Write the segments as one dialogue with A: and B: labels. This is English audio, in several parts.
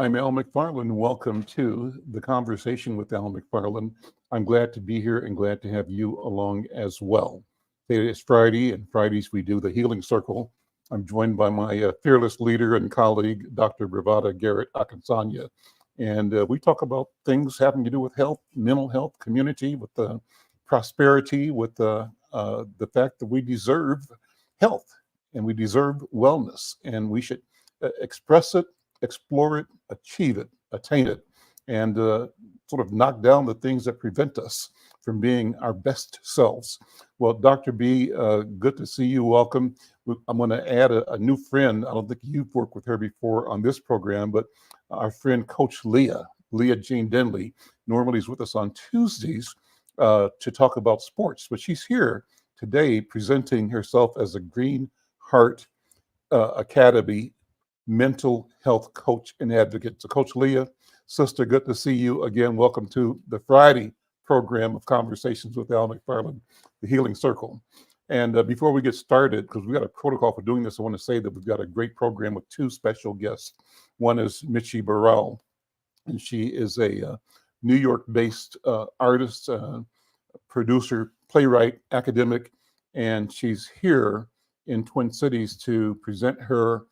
A: I'm Al McFarlane. Welcome to the Conversation with Al McFarlane. I'm glad to be here and glad to have you along as well. Today is Friday, and Fridays we do the Healing Circle. I'm joined by my fearless leader and colleague, Dr. Bravada Garrett Akinsanya. And we talk about things having to do with health, mental health, community, with prosperity, with the fact that we deserve health and we deserve wellness, and we should express it, explore it, achieve it, attain it, and sort of knock down the things that prevent us from being our best selves. Well, Dr. B, good to see you. Welcome. I'm going to add a new friend. I don't think you've worked with her before on this program, but our friend Coach Leah Jean Denley, normally is with us on Tuesdays to talk about sports, but she's here today presenting herself as a Green Heart Academy mental health coach and advocate. So Coach Leah, sister, good to see you again. Welcome to the Friday program of Conversations with Al McFarlane, the Healing Circle. And before we get started, because we've got a protocol for doing this, I want to say that we've got a great program with two special guests. One is Michi Burrell, and she is a New York-based artist, producer, playwright, academic, and she's here in Twin Cities to present her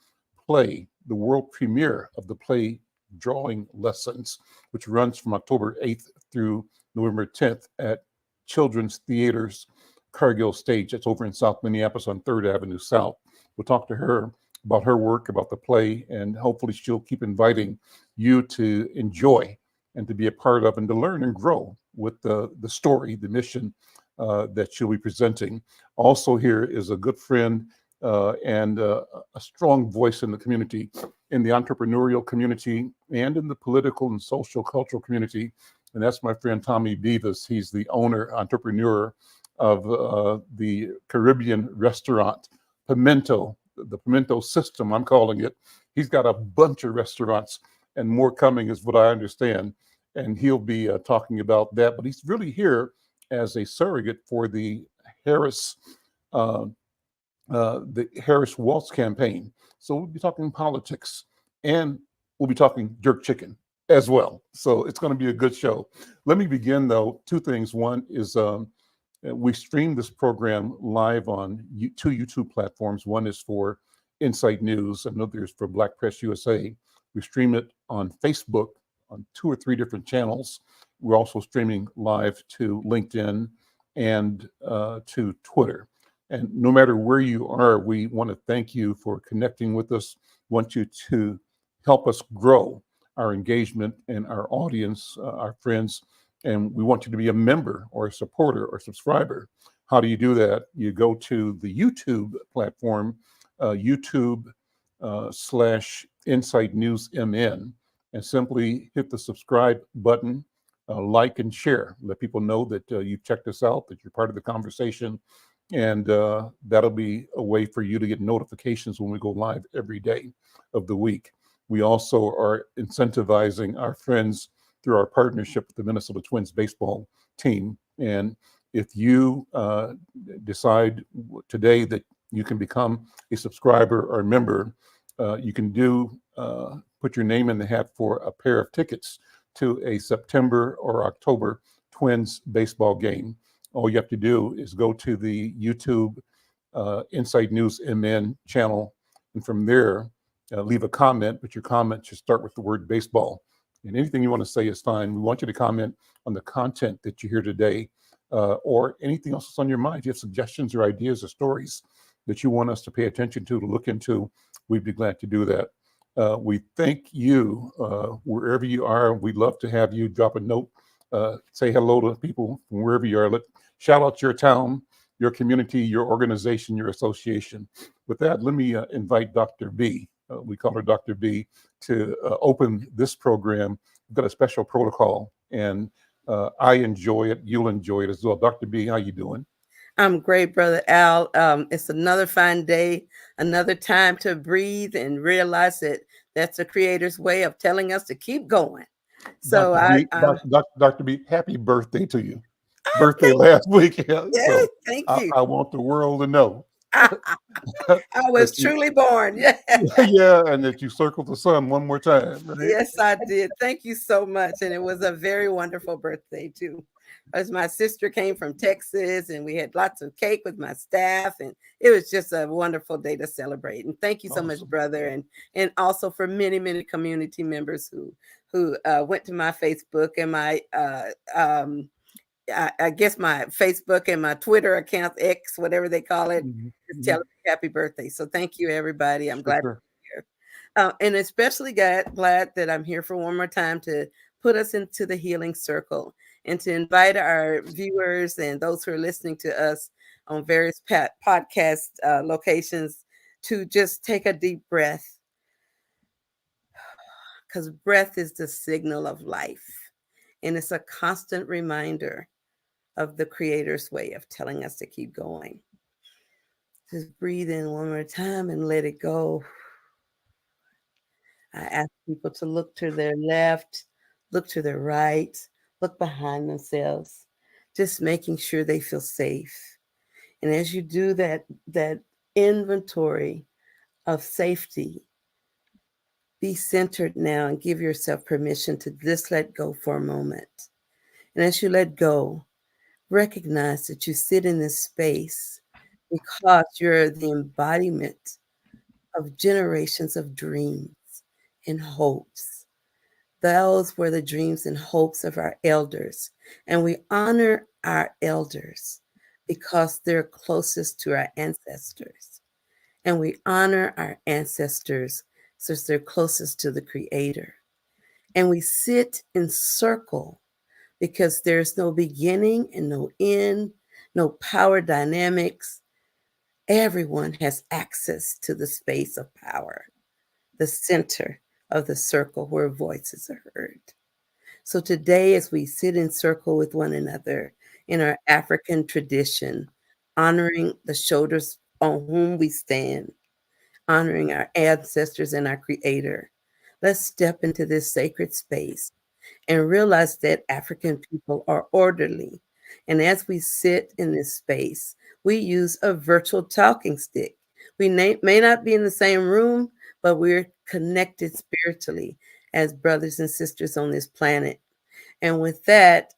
A: play, the world premiere of the play Drawing Lessons, which runs from October 8th through November 10th at Children's Theater's Cargill Stage. That's over in South Minneapolis on 3rd Avenue South. We'll talk to her about her work, about the play, and hopefully she'll keep inviting you to enjoy and to be a part of and to learn and grow with the story, the mission that she'll be presenting. Also here is a good friend and a strong voice in the community, in the entrepreneurial community, and in the political and social cultural community. And that's my friend Tommy Beavis. He's the owner, entrepreneur of the Caribbean restaurant, Pimento, the Pimento System, I'm calling it. He's got a bunch of restaurants and more coming is what I understand. And he'll be talking about that. But he's really here as a surrogate for the Harris Waltz campaign. So we'll be talking politics and we'll be talking jerk chicken as well. So it's going to be a good show. Let me begin though. Two things. One is we stream this program live on two YouTube platforms. One is for Insight News, another is for Black Press USA. We stream it on Facebook on 2 or 3 different channels. We're also streaming live to LinkedIn and to Twitter. And no matter where you are, we want to thank you for connecting with us. We want you to help us grow our engagement and our audience, our friends. And we want you to be a member or a supporter or subscriber. How do you do that? You go to the YouTube platform, YouTube /Insight News MN, and simply hit the subscribe button, like and share. Let people know that you've checked us out, that you're part of the conversation. And that'll be a way for you to get notifications when we go live every day of the week. We also are incentivizing our friends through our partnership with the Minnesota Twins baseball team. And if you decide today that you can become a subscriber or a member, you can put your name in the hat for a pair of tickets to a September or October Twins baseball game. All you have to do is go to the YouTube Insight News MN channel, and from there, leave a comment, but your comment should start with the word baseball. And anything you want to say is fine. We want you to comment on the content that you hear today, or anything else that's on your mind. If you have suggestions or ideas or stories that you want us to pay attention to look into, we'd be glad to do that. We thank you wherever you are. We'd love to have you drop a note, say hello to people from wherever you are. Shout out your town, your community, your organization, your association. With that, let me invite Dr. B. We call her Dr. B, to open this program. We've got a special protocol, and I enjoy it. You'll enjoy it as well. Dr. B, how you doing?
B: I'm great, Brother Al. It's another fine day, another time to breathe and realize that that's the Creator's way of telling us to keep going. So
A: Dr. B, happy birthday to you. Birthday last week.
B: Yeah,
A: So
B: thank you.
A: I want the world to know.
B: I was
A: that you,
B: truly born. Yeah.
A: yeah, and that you circled the sun one more time, right?
B: Yes, I did. Thank you so much. And it was a very wonderful birthday, too. As my sister came from Texas, and we had lots of cake with my staff, and it was just a wonderful day to celebrate. And thank you so much,
A: Awesome.
B: brother, and also for many, many community members who went to my Facebook and my I guess my Facebook and my Twitter account, X, whatever they call it,
A: Mhm,
B: just tell
A: mhm.
B: me happy birthday. So thank you, everybody. I'm
A: For
B: glad to
A: sure.
B: be here. And especially glad that I'm here for one more time to put us into the healing circle and to invite our viewers and those who are listening to us on various podcast locations to just take a deep breath, because breath is the signal of life. And it's a constant reminder of the Creator's way of telling us to keep going. Just breathe in one more time and let it go. I ask people to look to their left, look to their right, look behind themselves, just making sure they feel safe. And as you do that inventory of safety, be centered now and give yourself permission to just let go for a moment. And as you let go, recognize that you sit in this space because you're the embodiment of generations of dreams and hopes. Those were the dreams and hopes of our elders. And we honor our elders because they're closest to our ancestors. And we honor our ancestors since they're closest to the Creator. And we sit in circle because there's no beginning and no end, no power dynamics. Everyone has access to the space of power, the center of the circle where voices are heard. So today, as we sit in circle with one another in our African tradition, honoring the shoulders on whom we stand, honoring our ancestors and our Creator, let's step into this sacred space and realize that African people are orderly. And as we sit in this space, we use a virtual talking stick. We may not be in the same room, but we're connected spiritually as brothers and sisters on this planet. And with that,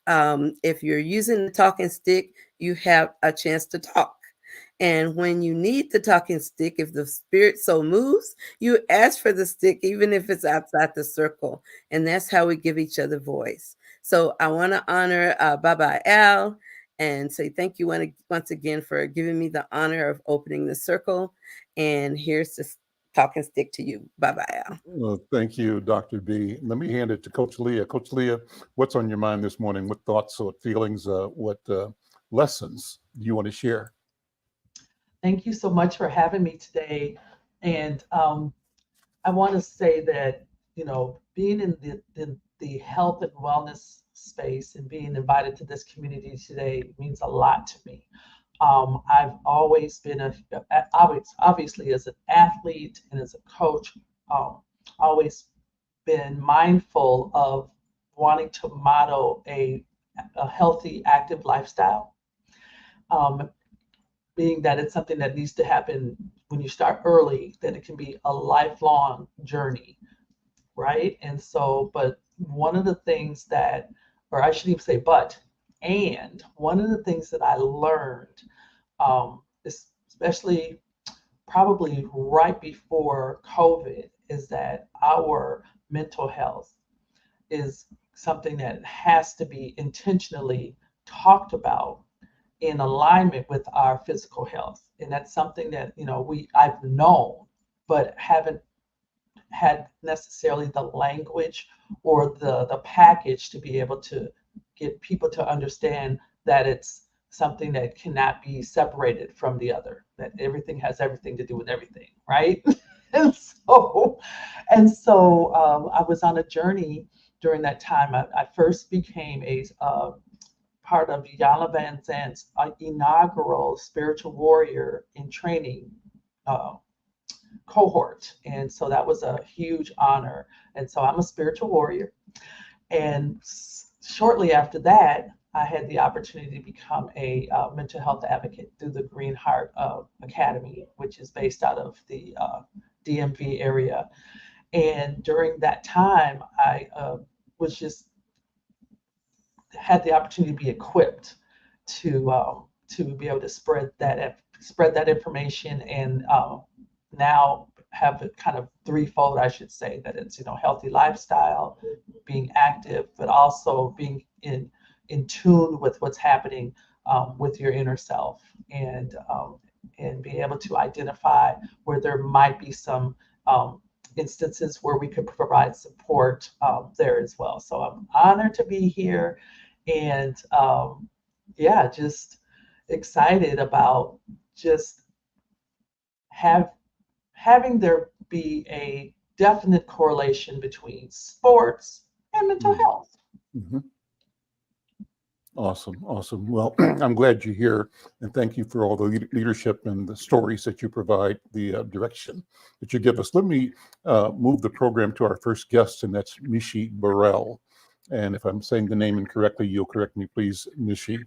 B: if you're using the talking stick, you have a chance to talk. And when you need the talking stick, if the spirit so moves, you ask for the stick, even if it's outside the circle. And that's how we give each other voice. So I want to honor Baba Al and say thank you once again for giving me the honor of opening the circle. And here's the talking stick to you. Baba Al.
A: Well, thank you, Dr. B. Let me hand it to Coach Leah. Coach Leah, what's on your mind this morning? What thoughts, what feelings, what lessons do you want to share?
C: Thank you so much for having me today. And I want to say that, being in the health and wellness space and being invited to this community today means a lot to me. I've always been obviously as an athlete and as a coach, always been mindful of wanting to model a healthy, active lifestyle. Um, Being that it's something that needs to happen when you start early, that it can be a lifelong journey, right? And so, but one of the things that, or I shouldn't even say but, and one of the things that I learned, especially probably right before COVID, is that our mental health is something that has to be intentionally talked about in alignment with our physical health. And that's something that, I've known, but haven't had necessarily the language or the package to be able to get people to understand that it's something that cannot be separated from the other, that everything has everything to do with everything, right? and so I was on a journey during that time. I first became a part of Yana Van Zant's inaugural spiritual warrior in training uh, cohort. And so that was a huge honor. And so I'm a spiritual warrior. And shortly after that, I had the opportunity to become a mental health advocate through the Green Heart Academy, which is based out of the DMV area. And during that time, I was just had the opportunity to be equipped to be able to spread that information, and now have it kind of threefold, I should say, that it's healthy lifestyle, being active, but also being in tune with what's happening with your inner self, and be able to identify where there might be some instances where we could provide support there as well. So I'm honored to be here, and yeah, just excited about just having there be a definite correlation between sports and mental health.
A: Mm-hmm. Awesome. Awesome. Well, I'm glad you're here, and thank you for all the leadership and the stories that you provide, the direction that you give us. Let me move the program to our first guest, and that's Michi Burrell. And if I'm saying the name incorrectly, you'll correct me, please, Michi.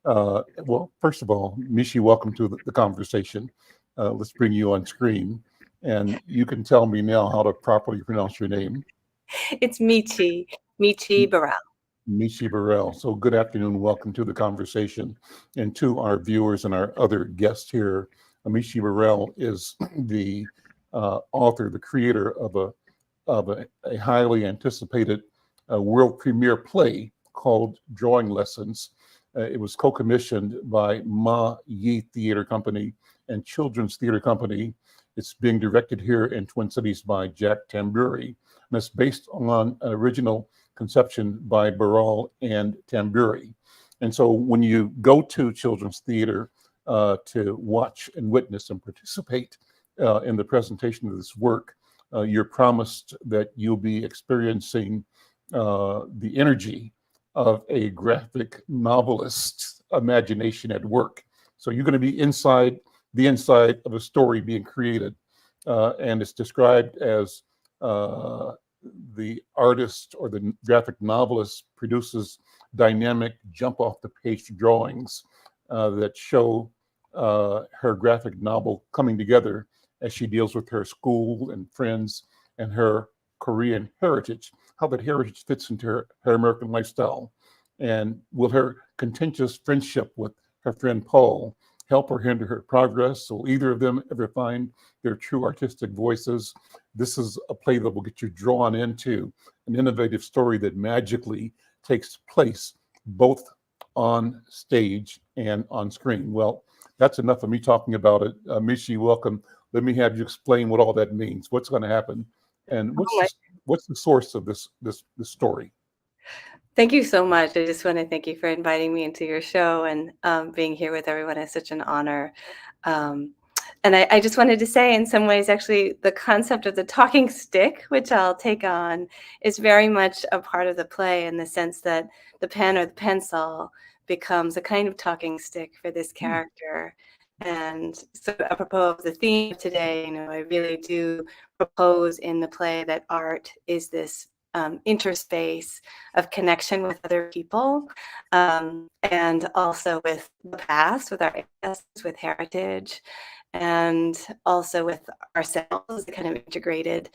A: Well, first of all, Michi, welcome to the conversation. Let's bring you on screen, and you can tell me now how to properly pronounce your name.
D: It's Michi Burrell.
A: Michi Burrell. So good afternoon. Welcome to the conversation. And to our viewers and our other guests here, Michi Burrell is the author, the creator of a highly anticipated world premiere play called Drawing Lessons. It was co-commissioned by Ma Yi Theater Company and Children's Theater Company. It's being directed here in Twin Cities by Jack Tamburi, and it's based on an original conception by Burrell and Tamburi. And so when you go to children's theater to watch and witness and participate in the presentation of this work, you're promised that you'll be experiencing the energy of a graphic novelist's imagination at work. So you're going to be inside of a story being created, and it's described as the artist or the graphic novelist produces dynamic jump off the page drawings that show her graphic novel coming together as she deals with her school and friends and her Korean heritage, how that heritage fits into her American lifestyle. And will her contentious friendship with her friend Paul help her hinder her progress? Will either of them ever find their true artistic voices? This is a play that will get you drawn into an innovative story that magically takes place both on stage and on screen. Well, that's enough of me talking about it. Michi, welcome. Let me have you explain what all that means. What's going to happen, and what's the source of this story?
D: Thank you so much. I just want to thank you for inviting me into your show, and being here with everyone is such an honor. And I just wanted to say, in some ways, actually, the concept of the talking stick, which I'll take on, is very much a part of the play, in the sense that the pen or the pencil becomes a kind of talking stick for this character. And so, apropos of the theme of today, I really do propose in the play that art is this interspace of connection with other people, and also with the past, with our ancestors, with heritage, and also with ourselves, the kind of integrated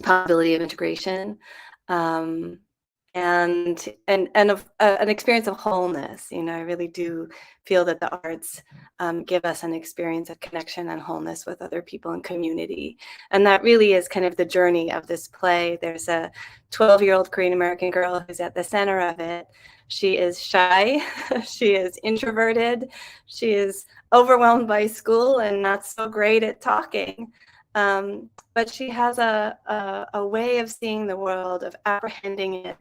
D: possibility of integration, and of an experience of wholeness. I really do feel that the arts give us an experience of connection and wholeness with other people and community. And that really is kind of the journey of this play. There's a 12-year-old Korean American girl who's at the center of it. She is shy, she is introverted, she is overwhelmed by school and not so great at talking. But she has a way of seeing the world, of apprehending it,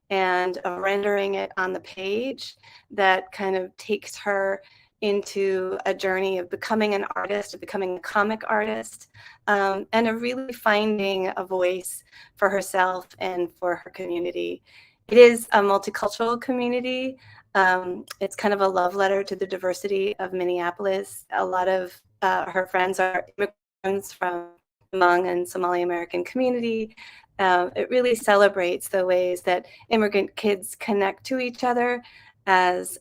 D: and of rendering it on the page that kind of takes her into a journey of becoming an artist, of becoming a comic artist, and of really finding a voice for herself and for her community. It is a multicultural community. It's kind of a love letter to the diversity of Minneapolis. A lot of her friends are immigrants from the Hmong and Somali American community, It really celebrates the ways that immigrant kids connect to each other as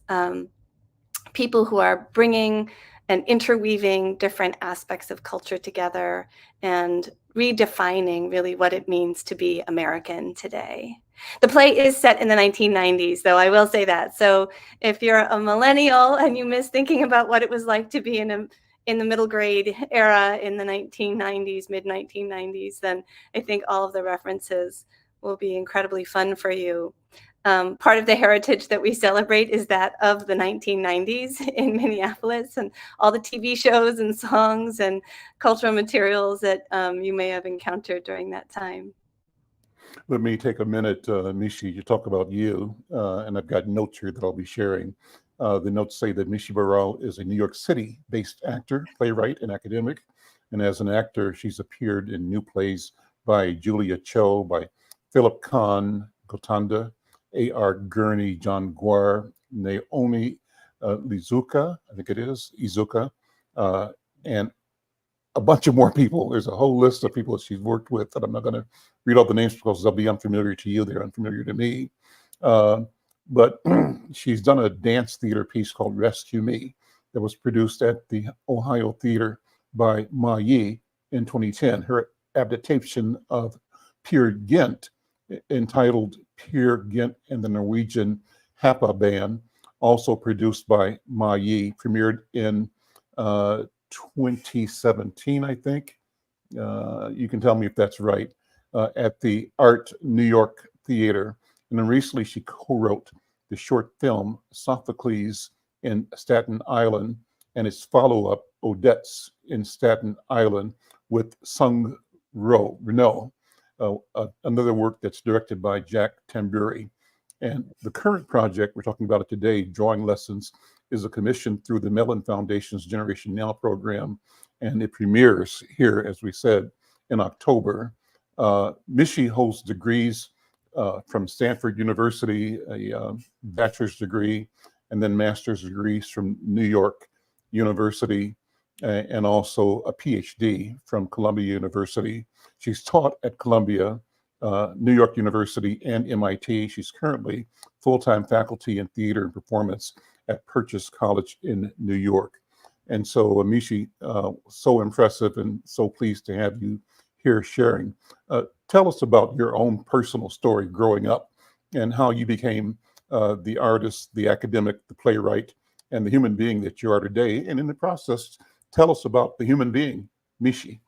D: people who are bringing and interweaving different aspects of culture together and redefining really what it means to be American today. The play is set in the 1990s, though, I will say that. So if you're a millennial and you miss thinking about what it was like to be in the middle grade era in the 1990s, mid-1990s, then I think all of the references will be incredibly fun for you. Part of the heritage that we celebrate is that of the 1990s in Minneapolis, and all the TV shows and songs and cultural materials that you may have encountered during that time.
A: Let me take a minute, Mishi, to talk about you, and I've got notes here that I'll be sharing. The notes say that Mishi Burrell is a New York City-based actor, playwright, and academic. And as an actor, she's appeared in new plays by Julia Cho, by Philip Kahn, Gotanda, A.R. Gurney, John Guar, Naomi Lizuka, I think it is, Izuka, and a bunch of more people. There's a whole list of people that she's worked with that I'm not going to read all the names because they'll be unfamiliar to you. They're unfamiliar to me. But she's done a dance theater piece called Rescue Me that was produced at the Ohio Theater by Ma Yi in 2010. Her adaptation of Peer Gynt, entitled Peer Gynt and the Norwegian Hapa Band, also produced by Ma Yi, premiered in 2017, I think. You can tell me if that's right, at the Art New York Theater. And then recently she co-wrote the short film Sophocles in Staten Island and its follow-up Odette's in Staten Island with Sung Renault, another work that's directed by Jack Tamburi. And the current project, we're talking about it today, Drawing Lessons, is a commission through the Mellon Foundation's Generation Now program, and it premieres here, as we said, in October. Mishi holds degrees from Stanford University, a bachelor's degree, and then master's degrees from New York University, and also a PhD from Columbia University. She's taught at Columbia, New York University, and MIT. She's currently full-time faculty in theater and performance at Purchase College in New York. And so, Mishi, so impressive and so pleased to have you here sharing. Tell us about your own personal story growing up and how you became the artist, the academic, the playwright, and the human being that you are today. And in the process, tell us about the human being, Mishi.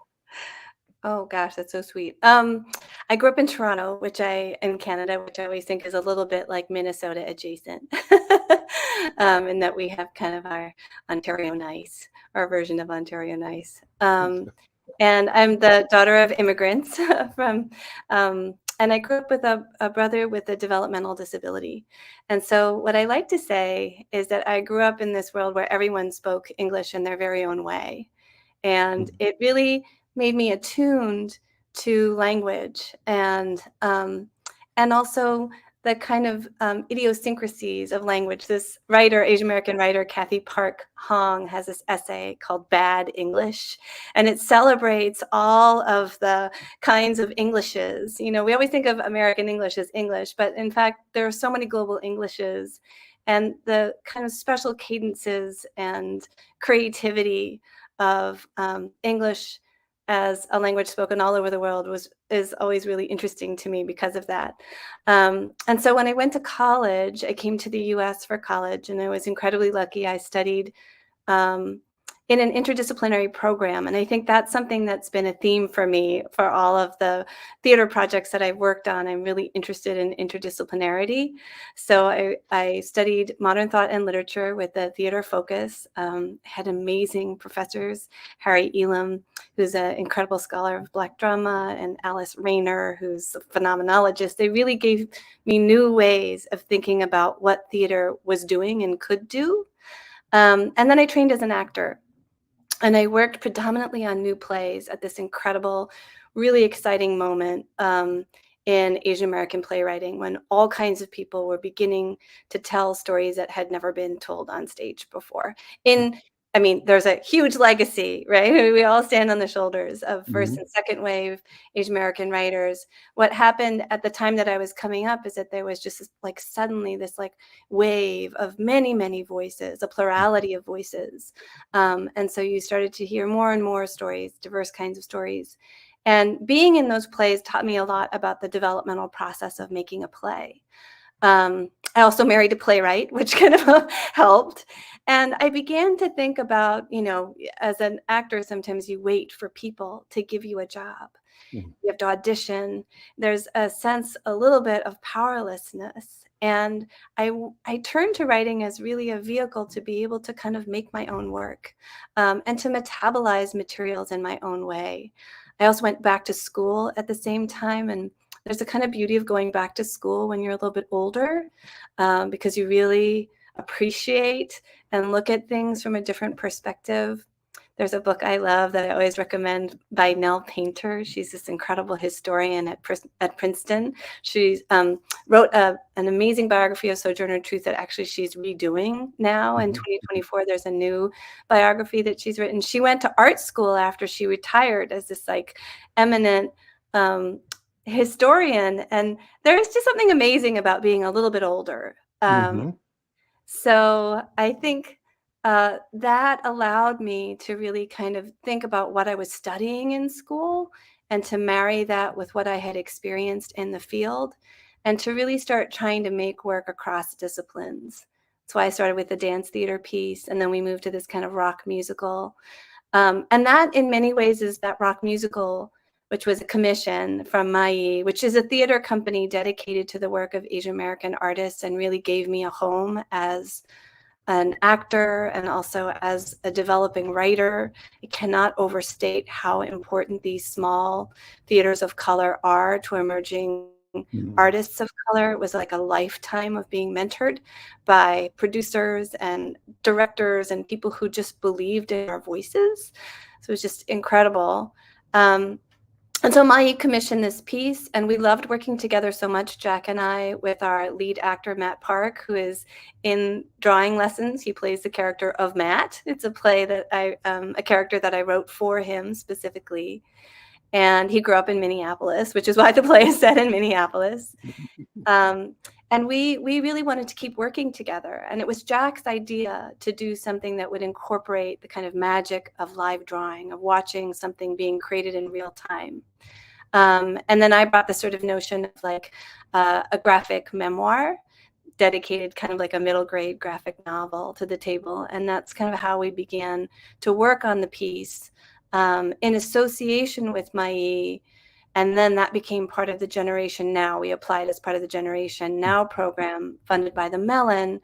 D: Oh gosh, that's so sweet. I grew up in Toronto, in Canada, which I always think is a little bit like Minnesota adjacent, in that we have kind of our Ontario Nice, our version of Ontario Nice. And I'm the daughter of immigrants and I grew up with a brother with a developmental disability. And so what I like to say is that I grew up in this world where everyone spoke English in their very own way. And it really made me attuned to language and also the kind of idiosyncrasies of language. This writer, Asian American writer, Kathy Park Hong, has this essay called Bad English, and it celebrates all of the kinds of Englishes. You know, we always think of American English as English, but in fact, there are so many global Englishes, and the kind of special cadences and creativity of English as a language spoken all over the world is always really interesting to me because of that. And so when I went to college, I came to the US for college, and I was incredibly lucky. I studied in an interdisciplinary program. And I think that's something that's been a theme for me for all of the theater projects that I've worked on. I'm really interested in interdisciplinarity. So I studied modern thought and literature with a theater focus, had amazing professors, Harry Elam, who's an incredible scholar of Black drama, and Alice Rayner, who's a phenomenologist. They really gave me new ways of thinking about what theater was doing and could do. And then I trained as an actor. And I worked predominantly on new plays at this incredible, really exciting moment in Asian American playwriting, when all kinds of people were beginning to tell stories that had never been told on stage before. In I mean, there's a huge legacy, right? We all stand on the shoulders of first
A: Mhm.
D: and second wave Asian American writers. What happened at the time that I was coming up is that there was just like suddenly this like wave of many, many voices, a plurality of voices. And so you started to hear more and more stories, diverse kinds of stories. And being in those plays taught me a lot about the developmental process of making a play. I also married a playwright, which kind of helped. And I began to think about, as an actor, sometimes you wait for people to give you a job.
A: Mhm.
D: You have to audition. There's a sense, a little bit of powerlessness. And I turned to writing as really a vehicle to be able to kind of make my own work, and to metabolize materials in my own way. I also went back to school at the same time, and there's a kind of beauty of going back to school when you're a little bit older, because you really appreciate and look at things from a different perspective. There's a book I love that I always recommend by Nell Painter. She's this incredible historian at Princeton. She wrote an amazing biography of Sojourner Truth that actually she's redoing now in 2024. There's a new biography that she's written. She went to art school after she retired as this like eminent historian. And there's just something amazing about being a little bit older.
A: Mhm.
D: So I think that allowed me to really kind of think about what I was studying in school and to marry that with what I had experienced in the field and to really start trying to make work across disciplines. That's why I started with the dance theater piece, and then we moved to this kind of rock musical. And that in many ways is that rock musical, which was a commission from Mai, which is a theater company dedicated to the work of Asian American artists and really gave me a home as an actor and also as a developing writer. I cannot overstate how important these small theaters of color are to emerging
A: Mhm.
D: artists of color. It was like a lifetime of being mentored by producers and directors and people who just believed in our voices. So it was just incredible. And so Mai commissioned this piece, and we loved working together so much, Jack and I, with our lead actor, Matt Park, who is in drawing lessons. He plays the character of Matt. It's a play that a character that I wrote for him specifically. And he grew up in Minneapolis, which is why the play is set in Minneapolis. And we really wanted to keep working together. And it was Jack's idea to do something that would incorporate the kind of magic of live drawing, of watching something being created in real time. And then I brought the sort of notion of like a graphic memoir, dedicated kind of like a middle grade graphic novel to the table. And that's kind of how we began to work on the piece in association with Mai. And then that became part of the Generation Now. We applied as part of the Generation Now program funded by the Mellon,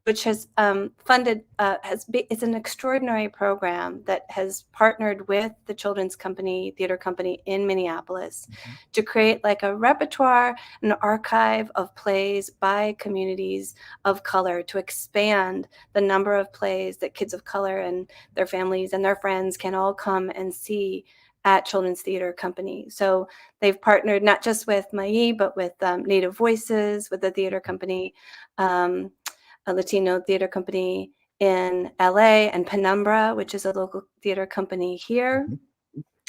D: which has it's an extraordinary program that has partnered with the Children's Company, Theater Company in Minneapolis to create like a repertoire, an archive of plays by communities of color to expand the number of plays that kids of color and their families and their friends can all come and see at Children's Theater Company. So they've partnered not just with Mai, but with Native Voices, with the theater company, a Latino theater company in LA, and Penumbra, which is a local theater company here.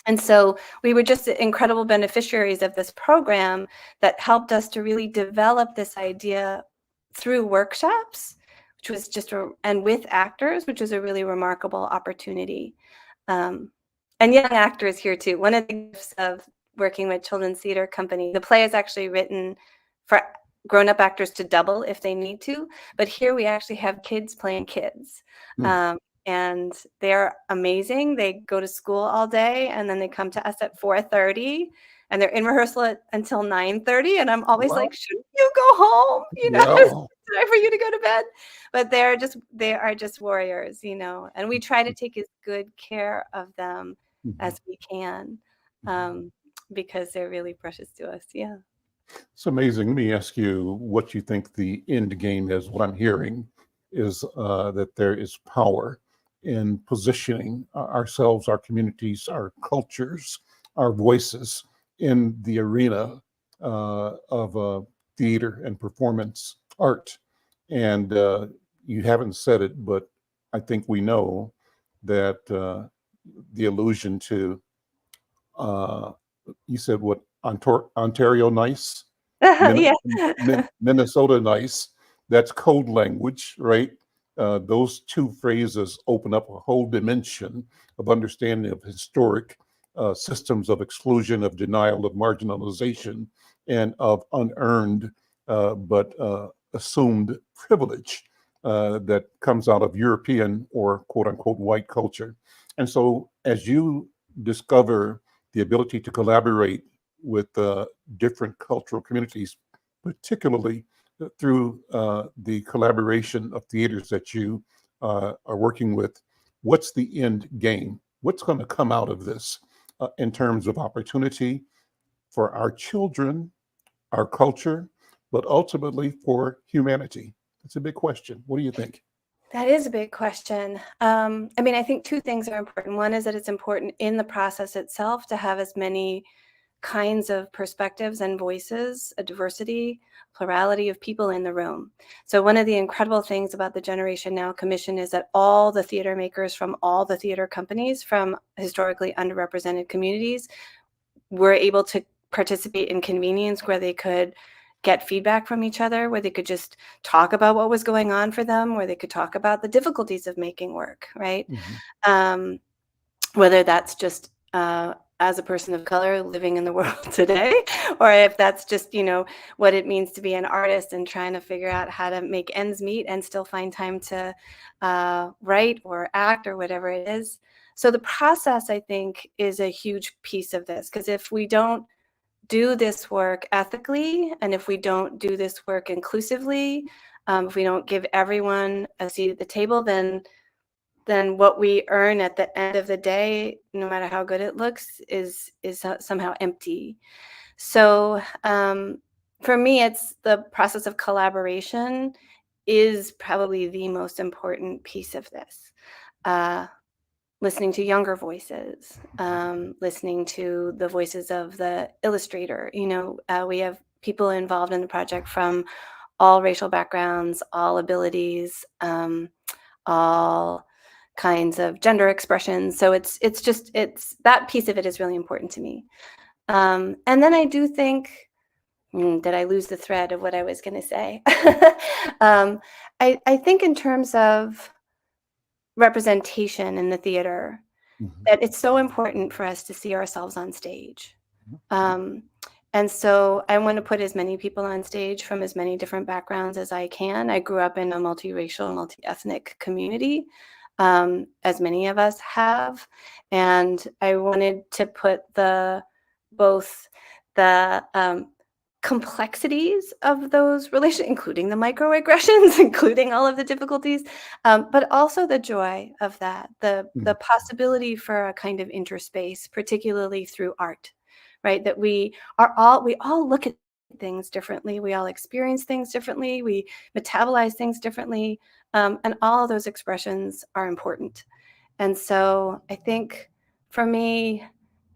D: And so we were just incredible beneficiaries of this program that helped us to really develop this idea through workshops, which was and with actors, which was a really remarkable opportunity. And young actors here too. One of the gifts of working with Children's Theater Company, the play is actually written for grown-up actors to double if they need to, but here we actually have kids playing kids. And they're amazing. They go to school all day and then they come to us at 4:30 and they're in rehearsal until 9:30. And I'm always like, shouldn't you go home?
A: Yeah.
D: It's time for you to go to bed. But they are just warriors, and we try to take as good care of them as we can, because they're really precious to us. Yeah.
A: It's amazing. Let me ask you what you think the end game is. What I'm hearing is that there is power in positioning ourselves, our communities, our cultures, our voices in the arena of theater and performance art. And you haven't said it, but I think we know that the allusion to, you said what, Ontario nice,
D: Yeah.
A: Minnesota nice, that's code language, right? Those two phrases open up a whole dimension of understanding of historic systems of exclusion, of denial, of marginalization, and of unearned but assumed privilege that comes out of European or quote unquote white culture. And so as you discover the ability to collaborate with different cultural communities, particularly through the collaboration of theaters that you are working with, what's the end game? What's going to come out of this in terms of opportunity for our children, our culture, but ultimately for humanity? It's a big question. What do you think?
D: That is a big question. I mean, I think two things are important. One is that it's important in the process itself to have as many kinds of perspectives and voices, a diversity, plurality of people in the room. So one of the incredible things about the Generation Now Commission is that all the theater makers from all the theater companies from historically underrepresented communities were able to participate in convenings where they could get feedback from each other, where they could just talk about what was going on for them, where they could talk about the difficulties of making work, right?
A: Mm-hmm.
D: Whether that's just as a person of color living in the world today, or if that's just, what it means to be an artist and trying to figure out how to make ends meet and still find time to write or act or whatever it is. So the process, I think, is a huge piece of this, because if we don't do this work ethically, and if we don't do this work inclusively, if we don't give everyone a seat at the table, then what we earn at the end of the day, no matter how good it looks, is somehow empty. So for me, it's the process of collaboration is probably the most important piece of this. Listening to younger voices, listening to the voices of the illustrator. We have people involved in the project from all racial backgrounds, all abilities, all kinds of gender expressions. So it's that piece of it is really important to me. And then I do think, did I lose the thread of what I was going to say? I think in terms of representation in the theater,
A: Mm-hmm.
D: that it's so important for us to see ourselves on stage. And so I want to put as many people on stage from as many different backgrounds as I can. I grew up in a multiracial, multi-ethnic community, as many of us have. And I wanted to put both the complexities of those relations, including the microaggressions, including all of the difficulties, but also the joy of that, the possibility for a kind of interspace, particularly through art, right? That we all look at things differently, we all experience things differently, we metabolize things differently, and all of those expressions are important. And so I think for me,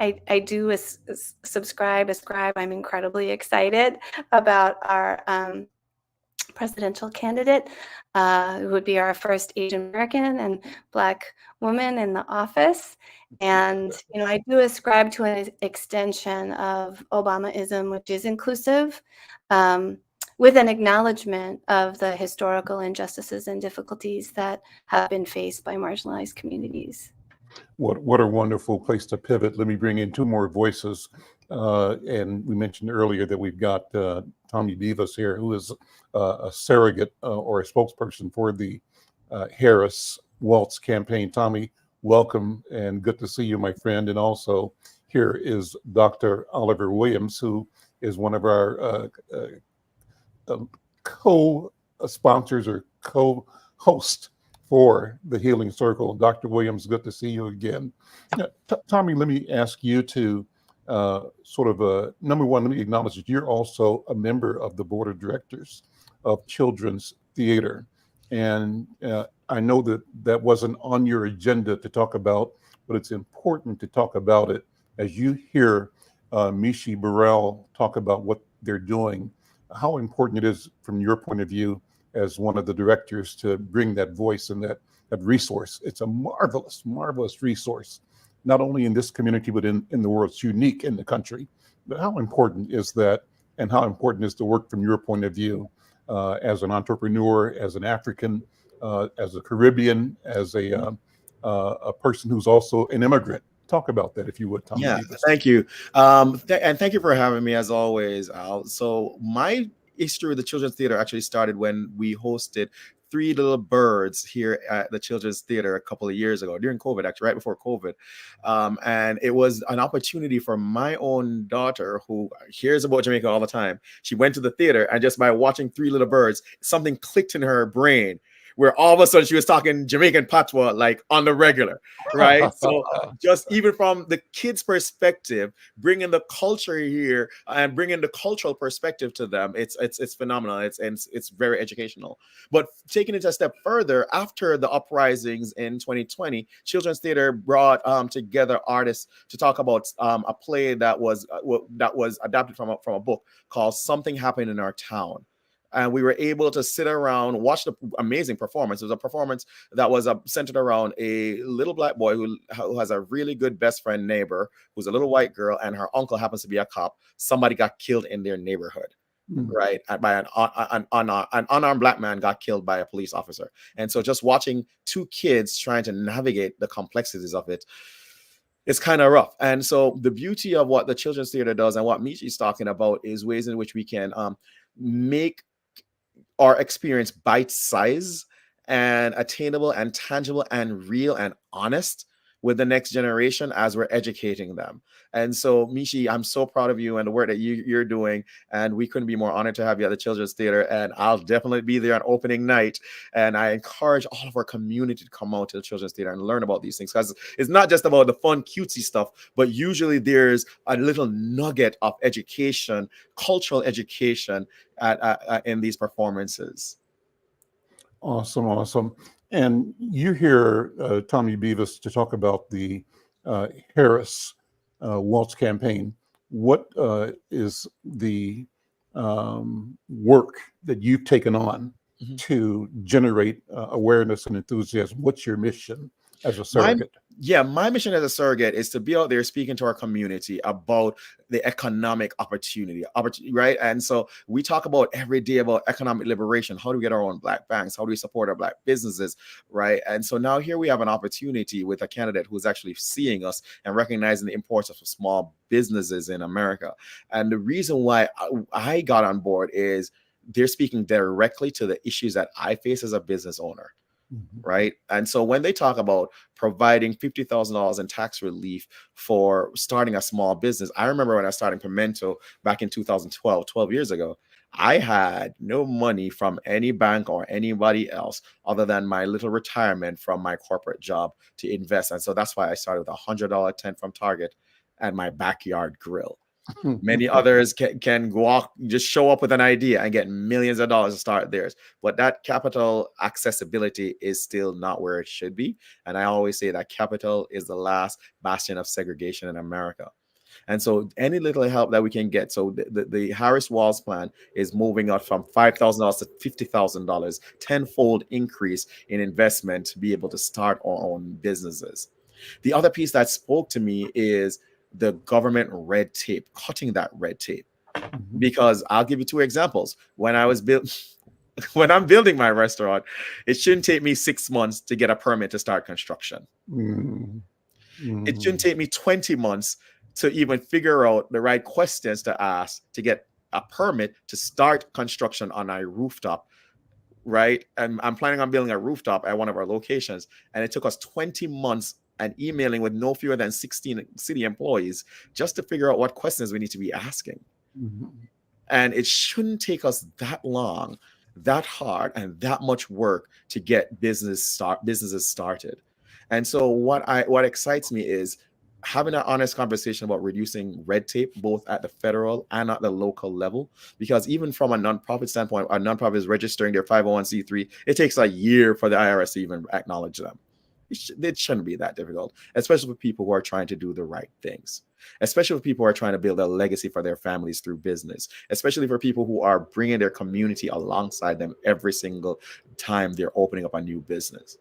D: I do ascribe. I'm incredibly excited about our presidential candidate, who would be our first Asian American and Black woman in the office. And, I do ascribe to an extension of Obamaism, which is inclusive, with an acknowledgement of the historical injustices and difficulties that have been faced by marginalized communities.
A: What a wonderful place to pivot. Let me bring in two more voices. And we mentioned earlier that we've got Tommy Vivas here, who is a surrogate or a spokesperson for the Harris Waltz campaign. Tommy, welcome and good to see you, my friend. And also here is Dr. Oliver Williams, who is one of our co-sponsors or co-hosts for the Healing Circle. Dr. Williams, good to see you again. Tommy, let me ask you to number one, let me acknowledge that you're also a member of the board of directors of Children's Theater. And I know that wasn't on your agenda to talk about, but it's important to talk about it as you hear Mishi Burrell talk about what they're doing, how important it is from your point of view as one of the directors to bring that voice and that resource. It's a marvelous, marvelous resource, not only in this community, but in the world. It's unique in the country. But how important is that, and how important is the work from your point of view as an entrepreneur, as an African, as a Caribbean, as a person who's also an immigrant? Talk about that, if you would, Tommy.
E: Yeah,
A: Davis.
E: thank you. And thank you for having me, as always, Al. So my history with the Children's Theater actually started when we hosted Three Little Birds here at the Children's Theater a couple of years ago, during COVID, actually, right before COVID. And it was an opportunity for my own daughter, who hears about Jamaica all the time. She went to the theater, and just by watching Three Little Birds, something clicked in her brain, where all of a sudden she was talking Jamaican patois like on the regular, right? So just even from the kids' perspective, bringing the culture here and bringing the cultural perspective to them, it's phenomenal. It's very educational. But taking it a step further, after the uprisings in 2020, Children's Theater brought together artists to talk about a play that was adapted from a book called Something Happened in Our Town. And we were able to sit around, watch the amazing performance. It was a performance that was centered around a little black boy who has a really good best friend neighbor, who's a little white girl, and her uncle happens to be a cop. Somebody got killed in their neighborhood, right? By an unarmed black man got killed by a police officer. And so just watching two kids trying to navigate the complexities of it, it's kind of rough. And so the beauty of what the Children's Theater does and what Michi's talking about is ways in which we can make our experience bite-sized and attainable and tangible and real and honest with the next generation as we're educating them. And so, Michi, I'm so proud of you and the work that you're doing. And we couldn't be more honored to have you at the Children's Theater. And I'll definitely be there on opening night. And I encourage all of our community to come out to the Children's Theater and learn about these things, because it's not just about the fun, cutesy stuff, but usually there's a little nugget of education, cultural education in these performances.
A: Awesome, awesome. And you hear Tommy Beavis to talk about the Harris Waltz campaign. What is the work that you've taken on to generate awareness and enthusiasm? What's your mission as a surrogate?
E: My mission as a surrogate is to be out there speaking to our community about the economic opportunity, right? And so we talk about every day about economic liberation. How do we get our own black banks? How do we support our black businesses, right? And so now here we have an opportunity with a candidate who's actually seeing us and recognizing the importance of small businesses in America. And the reason why I got on board is they're speaking directly to the issues that I face as a business owner. Right. And so when they talk about providing $50,000 in tax relief for starting a small business, I remember when I started Pimento back in 2012, 12 years ago, I had no money from any bank or anybody else other than my little retirement from my corporate job to invest. And so that's why I started with a $100 tent from Target and my backyard grill. Many others can go off, just show up with an idea and get millions of dollars to start theirs. But that capital accessibility is still not where it should be. And I always say that capital is the last bastion of segregation in America. And so any little help that we can get. So the Harris Waltz plan is moving up from $5,000 to $50,000, tenfold increase in investment to be able to start our own businesses. The other piece that spoke to me is the government red tape, cutting that red tape. Because I'll give you two examples. When I'm building my restaurant, it shouldn't take me 6 months to get a permit to start construction. It shouldn't take me 20 months to even figure out the right questions to ask to get a permit to start construction on a rooftop, right? And I'm planning on building a rooftop at one of our locations, and it took us 20 months and emailing with no fewer than 16 city employees just to figure out what questions we need to be asking. And it shouldn't take us that long, that hard, and that much work to get businesses started. And so what excites me is having an honest conversation about reducing red tape, both at the federal and at the local level. Because even from a nonprofit standpoint, a nonprofit is registering their 501c3. It takes a year for the IRS to even acknowledge them. It shouldn't be that difficult, especially for people who are trying to do the right things. especially for people who are trying to build a legacy for their families through business, especially for people who are bringing their community alongside them every single time they're opening up a new business.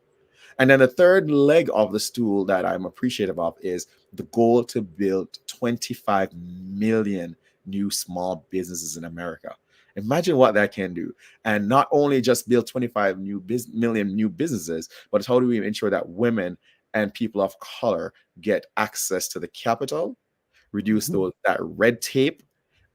E: And then the third leg of the stool that I'm appreciative of is the goal to build 25 million new small businesses in America. Imagine what that can do. And not only just build 25 million new businesses, but how do we ensure that women and people of color get access to the capital, reduce that red tape,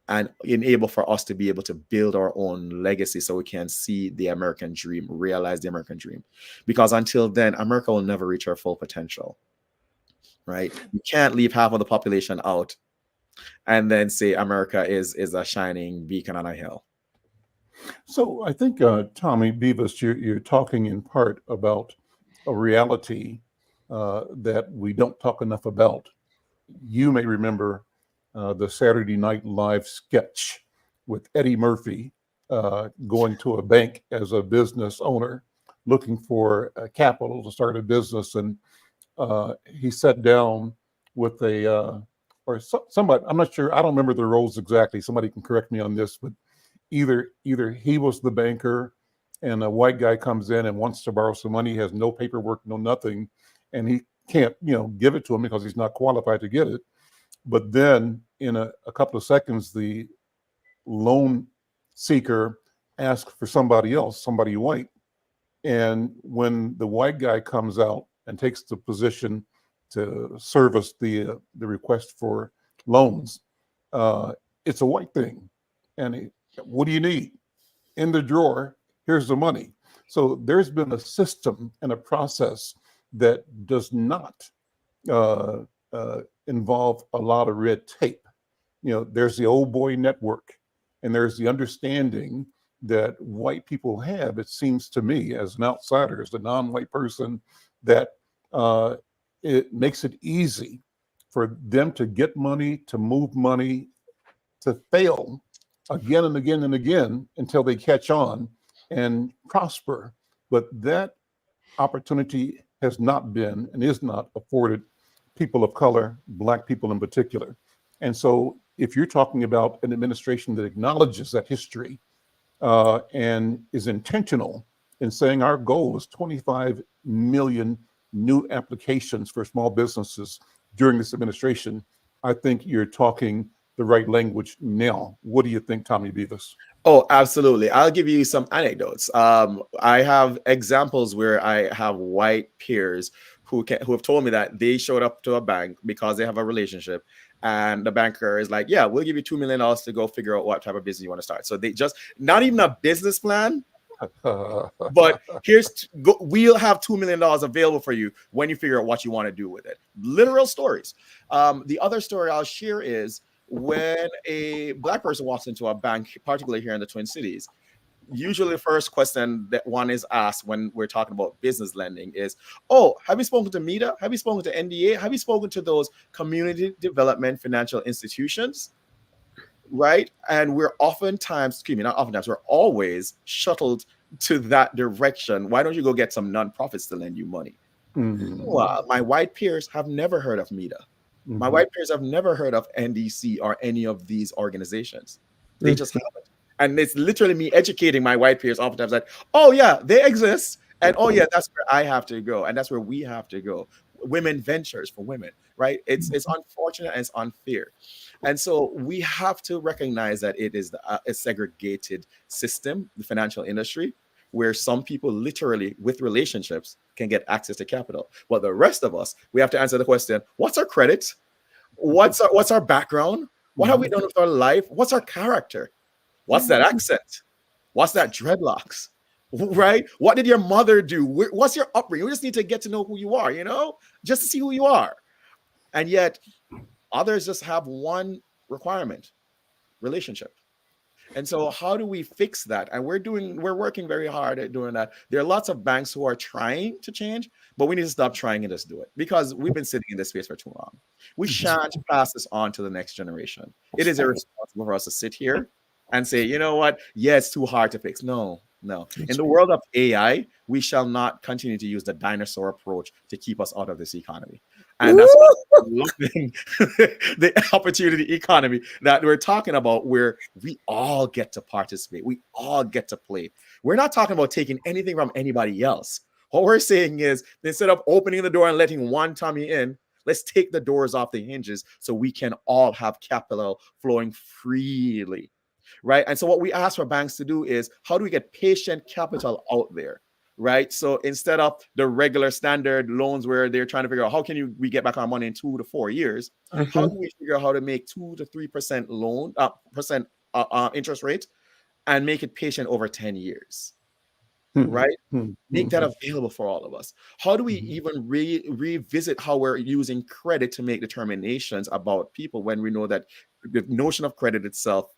E: and enable for us to be able to build our own legacy so we can see the American dream, realize the American dream. Because until then, America will never reach our full potential, right? You can't leave half of the population out and then say America is a shining beacon on a hill.
A: So I think, Tommy Beavis, you're talking in part about a reality that we don't talk enough about. You may remember the Saturday Night Live sketch with Eddie Murphy going to a bank as a business owner looking for capital to start a business. And he sat down with somebody, I'm not sure, I don't remember the roles exactly. Somebody can correct me on this, but either he was the banker and a white guy comes in and wants to borrow some money, he has no paperwork, no nothing, and he can't, give it to him because he's not qualified to get it. But then in a couple of seconds, the loan seeker asks for somebody else, somebody white. And when the white guy comes out and takes the position to service the request for loans, it's a white thing. And what do you need? In the drawer, here's the money. So there's been a system and a process that does not involve a lot of red tape. There's the old boy network, and there's the understanding that white people have, it seems to me, as an outsider, as a non-white person, that it makes it easy for them to get money, to move money, to fail again and again and again until they catch on and prosper. But that opportunity has not been and is not afforded people of color, Black people in particular. And so if you're talking about an administration that acknowledges that history and is intentional in saying our goal is 25 million new applications for small businesses during this administration, I think you're talking the right language now. What do you think, Tommy Beavis?
E: Oh, absolutely. I'll give you some anecdotes. I have examples where I have white peers who have told me that they showed up to a bank because they have a relationship, and the banker is like, yeah, we'll give you $2 million to go figure out what type of business you want to start. So they just, not even a business plan, but we'll have $2 million available for you when you figure out what you want to do with it. Literal stories. The other story I'll share is when a Black person walks into a bank, particularly here in the Twin Cities, usually the first question that one is asked when we're talking about business lending is, oh, have you spoken to MEDA? Have you spoken to NDA? Have you spoken to those community development financial institutions? Right? And we're we're always shuttled to that direction. Why don't you go get some nonprofits to lend you money? Well, my white peers have never heard of MEDA. My white peers have never heard of NDC or any of these organizations. They just haven't. And it's literally me educating my white peers oftentimes like, oh yeah, they exist. And oh yeah, that's where I have to go. And that's where we have to go. Women ventures for women, right? It's unfortunate and it's unfair. And so we have to recognize that it is a segregated system, the financial industry, where some people literally with relationships can get access to capital. But the rest of us, we have to answer the question, what's our credit? What's our background? What have we done with our life? What's our character? What's that accent? What's that dreadlocks? Right? What did your mother do? What's your upbringing? We just need to get to know who you are, just to see who you are. And yet others just have one requirement, relationship. And so how do we fix that? And we're working very hard at doing that. There are lots of banks who are trying to change, but we need to stop trying and just do it because we've been sitting in this space for too long. We shan't pass this on to the next generation. It is irresponsible for us to sit here and say, you know what? Yeah, it's too hard to fix. No. In the world of AI, we shall not continue to use the dinosaur approach to keep us out of this economy. And that's loving the opportunity economy that we're talking about, where we all get to participate. We all get to play. We're not talking about taking anything from anybody else. What we're saying is, instead of opening the door and letting one Tommy in, let's take the doors off the hinges so we can all have capital flowing freely, right? And so what we ask for banks to do is, how do we get patient capital out there? Right. So instead of the regular standard loans where they're trying to figure out how can we get back our money in 2 to 4 years, how do we figure out how to make 2 to 3% loan interest rate and make it patient over 10 years? Right? Make that available for all of us. How do we even revisit how we're using credit to make determinations about people when we know that the notion of credit itself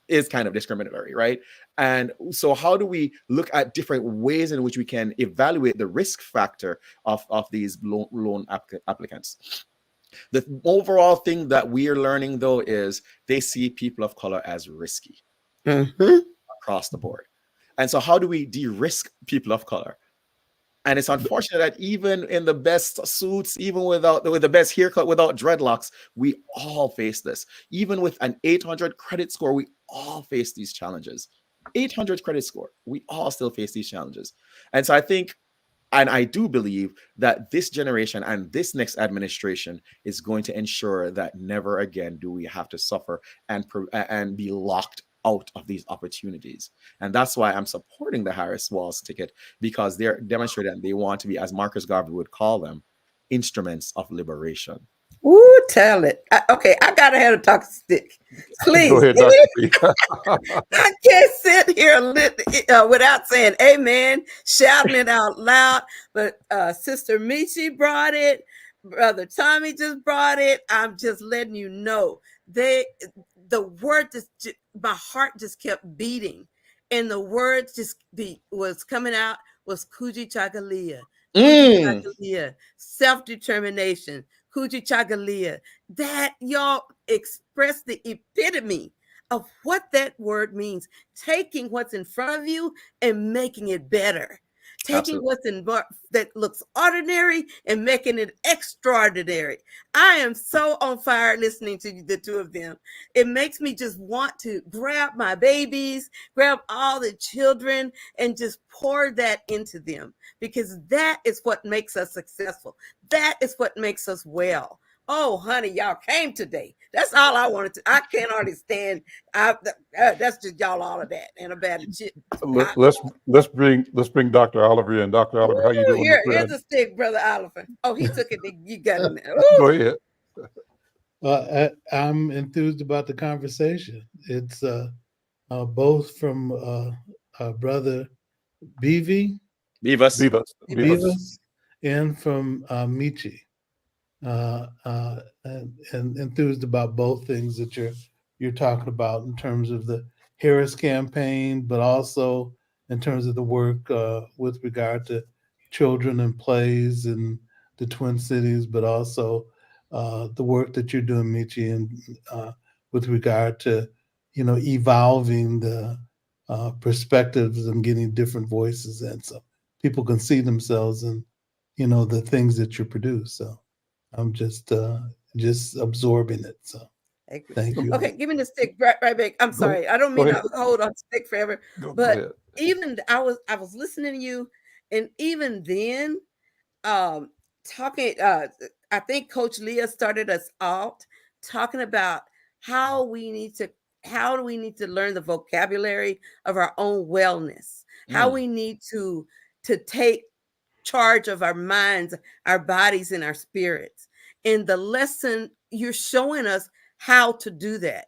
E: is kind of discriminatory, right? And so how do we look at different ways in which we can evaluate the risk factor of these loan applicants? The overall thing that we are learning, though, is they see people of color as risky across the board. And so how do we de-risk people of color? And it's unfortunate that even in the best suits, even with the best haircut, without dreadlocks, we all face this. Even with an 800 credit score, we all face these challenges. 800 credit score, we all still face these challenges. And so I think, and I do believe that this generation and this next administration is going to ensure that never again do we have to suffer and be locked out of these opportunities. And that's why I'm supporting the Harris-Walz ticket, because they're demonstrating that they want to be, as Marcus Garvey would call them, instruments of liberation.
B: Ooh, tell it. Okay, I gotta have a talking stick. Please.
A: Go ahead, Dr. B.
B: I can't sit here without saying amen, shouting it out loud. But Sister Michi brought it. Brother Tommy just brought it. I'm just letting you know. The word my heart just kept beating. And the word was coming out was Kujichagulia. Kujichagulia. Self-determination. Kujichagulia. That y'all express the epitome of what that word means. Taking what's in front of you and making it better. Taking what's in that looks ordinary and making it extraordinary. I am so on fire listening to the two of them. It makes me just want to grab my babies, grab all the children, and just pour that into them, because that is what makes us successful. That is what makes us well. Oh, honey, y'all came today. That's all I wanted to. I can't hardly stand. That's just y'all all of that and about it.
A: Let's bring Dr. Oliver in. Dr. Oliver, how you doing?
B: Here's a stick, Brother Oliver. Oh, he took it. You got it now.
A: Go ahead.
F: I'm enthused about the conversation. It's both from Brother Beavas and from Michi. And enthused about both things that you're talking about in terms of the Harris campaign, but also in terms of the work with regard to children and plays in the Twin Cities, but also the work that you're doing, Michi, and with regard to evolving the perspectives and getting different voices in, so people can see themselves in the things that you produce. So I'm just absorbing it. So thank you.
B: Okay, give me the stick right back. I'm sorry. I don't mean to hold on stick forever. But even I was listening to you, and even then, talking. I think Coach Leah started us out talking about how do we need to learn the vocabulary of our own wellness. How we need to take charge of our minds, our bodies, and our spirits. In the lesson, you're showing us how to do that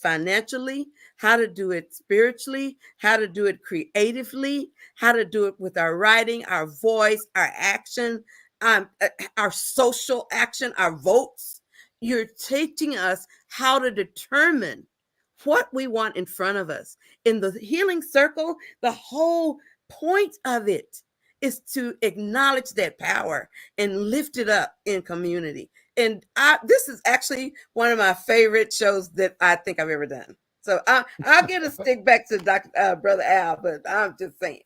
B: financially, how to do it spiritually, how to do it creatively, how to do it with our writing, our voice, our action, our social action, our votes. You're teaching us how to determine what we want in front of us. In the healing circle, the whole point of it is to acknowledge that power and lift it up in community. And this is actually one of my favorite shows that I think I've ever done. So I'll get a stick back to Brother Al, but I'm just saying.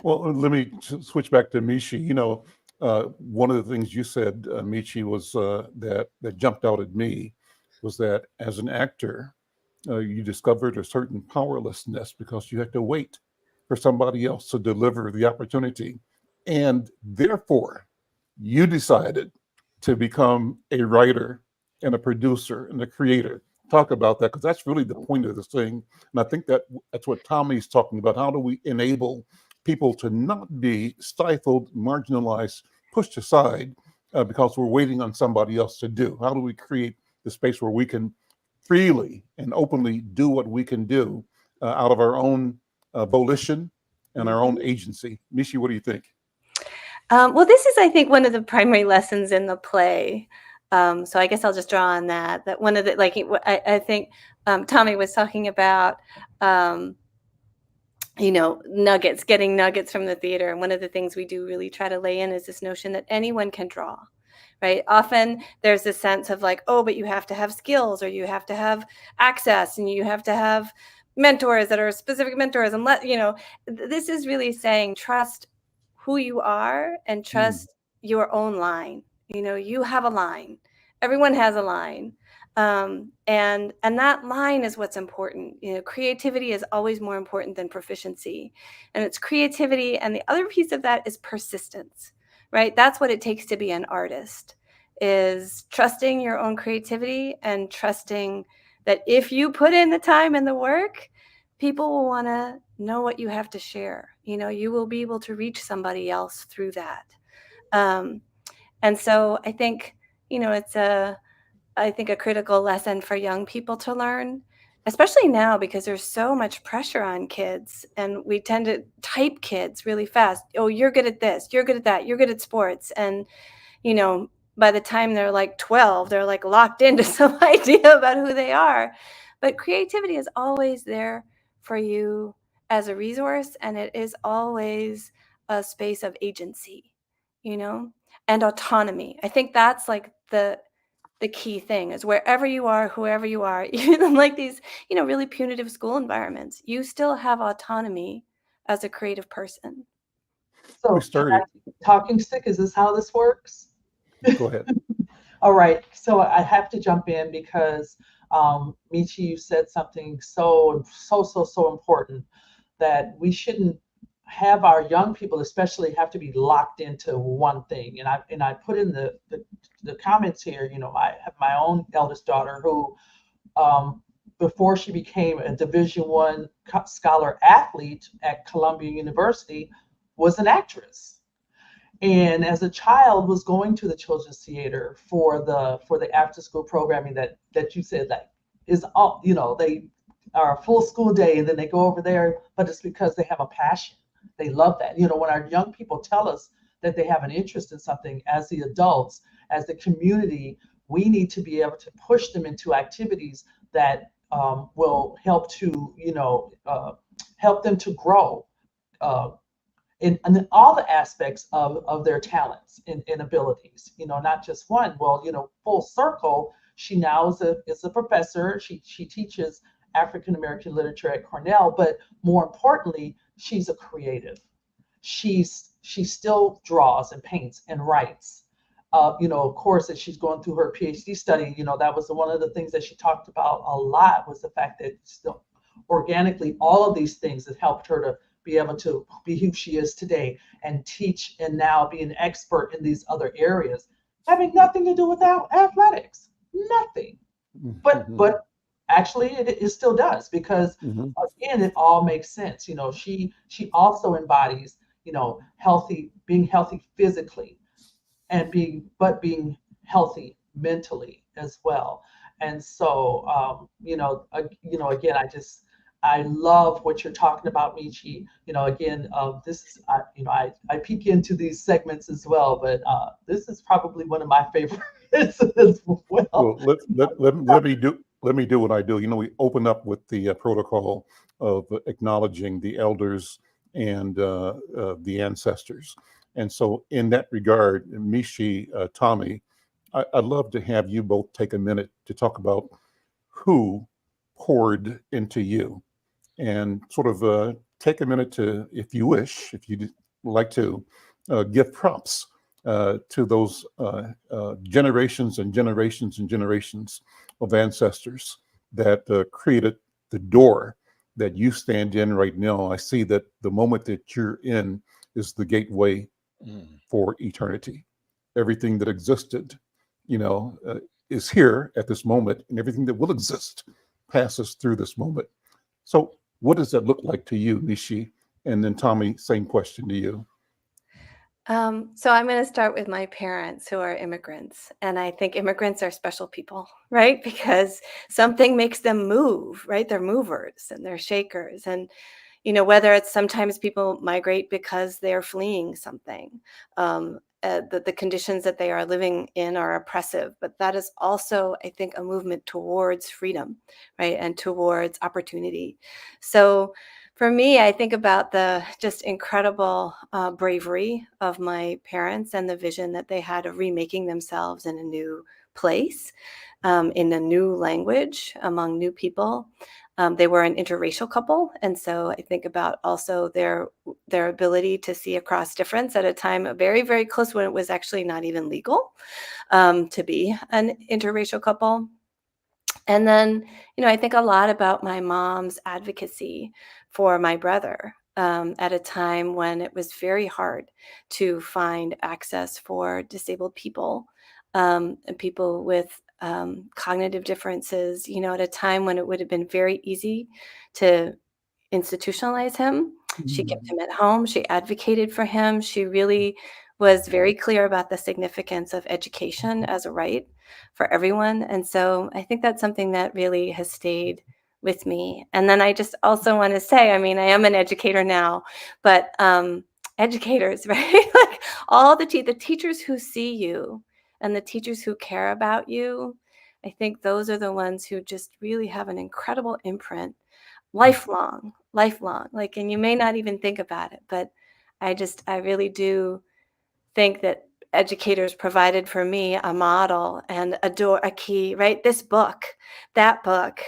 A: Well, let me switch back to Michi. one of the things you said, Michi, was that jumped out at me was that as an actor, you discovered a certain powerlessness because you had to wait for somebody else to deliver the opportunity. And therefore, you decided to become a writer and a producer and a creator. Talk about that, because that's really the point of this thing. And I think that's what Tommy's talking about. How do we enable people to not be stifled, marginalized, pushed aside because we're waiting on somebody else to do? How do we create the space where we can freely and openly do what we can do out of our own volition and our own agency? Michi, what do you think?
D: Well, this is, I think, one of the primary lessons in the play. So I guess I'll just draw on that one of the, like, I think Tommy was talking about, getting nuggets from the theater. And one of the things we do really try to lay in is this notion that anyone can draw, right? Often there's this sense of like, oh, but you have to have skills, or you have to have access, and you have to have mentors that are specific mentors. And this is really saying, trust who you are and trust your own line. You have a line. Everyone has a line. And that line is what's important. Creativity is always more important than proficiency. And it's creativity. And the other piece of that is persistence, right? That's what it takes to be an artist, is trusting your own creativity and trusting that if you put in the time and the work, people will want to know what you have to share. You will be able to reach somebody else through that. And so I think, it's a critical lesson for young people to learn, especially now, because there's so much pressure on kids, and we tend to type kids really fast. Oh, you're good at this, you're good at that, you're good at sports. And, by the time they're like 12, they're like locked into some idea about who they are. But creativity is always there for you as a resource, and it is always a space of agency, and autonomy. I think that's like the key thing, is wherever you are, whoever you are, even in like these, really punitive school environments, you still have autonomy as a creative person.
C: So
A: We started.
C: talking stick, is this how this works?
A: Go ahead.
C: All right. So I have to jump in because Michi, you said something so important, that we shouldn't have our young people, especially, have to be locked into one thing. And I put in the comments here, I have my own eldest daughter who, before she became a Division I scholar athlete at Columbia University, was an actress. And as a child was going to the Children's Theater for the after school programming that you said, that is all, they are a full school day and then they go over there, but it's because they have a passion. They love that. When our young people tell us that they have an interest in something, as the adults, as the community, we need to be able to push them into activities that will help to, help them to grow in all the aspects of their talents and abilities, not just one. Well, full circle, she now is a professor. She teaches African American literature at Cornell, but more importantly, she's a creative. She still draws and paints and writes. Of course, as she's going through her PhD study, that was one of the things that she talked about a lot, was the fact that still organically, all of these things that helped her to be able to be who she is today and teach, and now be an expert in these other areas, having nothing to do with athletics, nothing. But actually it still does, because again, it all makes sense. She also embodies, being healthy physically, and being healthy mentally as well. And so again, I love what you're talking about, Michi. Again, this is, I peek into these segments as well, but this is probably one of my favorites as well.
A: Well, let me do what I do. We open up with the protocol of acknowledging the elders and the ancestors. And so in that regard, Michi, Tommy, I'd love to have you both take a minute to talk about who poured into you, and sort of take a minute to, if you wish, if you'd like to, give props to those generations and generations and generations of ancestors that created the door that you stand in right now. I see that the moment that you're in is the gateway for eternity. Everything that existed, is here at this moment, and everything that will exist passes through this moment. So what does that look like to you, Nishi? And then Tommy, same question to you.
D: So I'm going to start with my parents who are immigrants. And I think immigrants are special people, right? Because something makes them move, right? They're movers and they're shakers. And, whether it's sometimes people migrate because they're fleeing something, the conditions that they are living in are oppressive, but that is also, I think, a movement towards freedom, right? And towards opportunity. So for me, I think about the just incredible bravery of my parents and the vision that they had of remaking themselves in a new place, in a new language, among new people. They were an interracial couple. And so I think about also their ability to see across difference at a time very, very close when it was actually not even legal to be an interracial couple. And then, I think a lot about my mom's advocacy for my brother at a time when it was very hard to find access for disabled people and people with cognitive differences, at a time when it would have been very easy to institutionalize him. She kept him at home. She advocated for him. She really was very clear about the significance of education as a right for everyone. And so I think that's something that really has stayed with me. And then I just also want to say, I am an educator now, but educators, right? Like all the teachers who see you and the teachers who care about you, I think those are the ones who just really have an incredible imprint, lifelong, like, and you may not even think about it, but I really do think that educators provided for me a model and a door, a key, right? This book, that book,